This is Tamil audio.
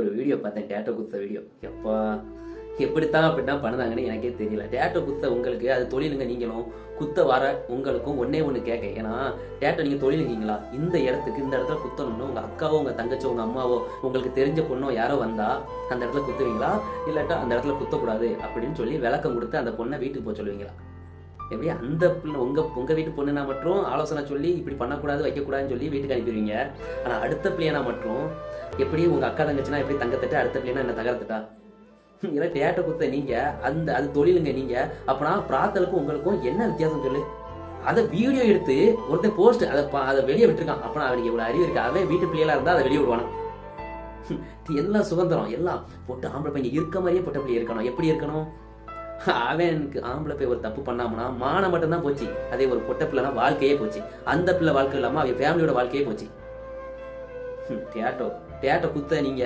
இன்னைக்கு ஒரு வீடியோ பார்த்தேன், டேட்டோ குத்த வீடியோ. எப்பா அப்படித்தான் பண்ணுதாங்கன்னு எனக்கே தெரியல. டேட்டோ குத்த உங்களுக்கு அது தொழிலுங்க. நீங்களும் குத்த வர உங்களுக்கும் ஒண்ணு கேட்க. ஏன்னா டேட்டோ நீங்க தொழிலுங்கீங்களா? இந்த இடத்துல குத்தணும்னு உங்க அக்காவோ உங்க தங்கச்சோ உங்க அம்மாவோ உங்களுக்கு தெரிஞ்ச பொண்ணோ யாரோ வந்தா அந்த இடத்துல குத்துவீங்களா? இல்லாட்டா அந்த இடத்துல குத்தக்கூடாது அப்படின்னு சொல்லி விளக்கம் கொடுத்து அந்த பொண்ணை வீட்டுக்கு போக சொல்லுவீங்களா? எப்படி அந்த உங்க வீட்டு பொண்ணுனா மட்டும் ஆலோசனை சொல்லி இப்படி பண்ணக்கூடாது வைக்கக்கூடாதுன்னு சொல்லி வீட்டுக்கு அனுப்பிடுவீங்க. ஆனா அடுத்த பிள்ளைனா மட்டும் எப்படி உங்க அக்கா தங்கச்சினா எப்படி தங்கத்தட்டு, அடுத்த பிள்ளைனா என்ன தகரத்தட்டா? இதெல்லாம் டேட்டோ குத்த நீங்க அது தொழிலுங்க. நீங்க அப்பனா பிரார்த்தலுக்கும் உங்களுக்கும் என்ன வித்தியாசம் சொல்லு? அதை வீடியோ எடுத்து ஒருத்தன் போஸ்ட் அதை வெளியே விட்டுருக்கான். அப்பனா அவனுக்கு எவ்வளவு அறிவு இருக்கு? அவன் வீட்டு பிள்ளைகளா இருந்தா அதை வெளியே விடுவானா? எல்லாம் சுதந்திரம், எல்லாம் பொட்டு ஆம்பளை பையன் இருக்க மாதிரியே பொட்ட பிள்ளை இருக்கணும். எப்படி இருக்கணும்? அவனுக்கு ஆம்பளை போய் ஒரு தப்பு பண்ணாமனா மானம் மட்டும் தான் போச்சு. அதே ஒரு பொட்ட பிள்ளைனா வாழ்க்கையே போச்சு. அந்த பிள்ளை வாழ்க்கை இல்லாம அவன் ஃபேமிலியோட வாழ்க்கையே போச்சு. டேட்டோ குத்த நீங்க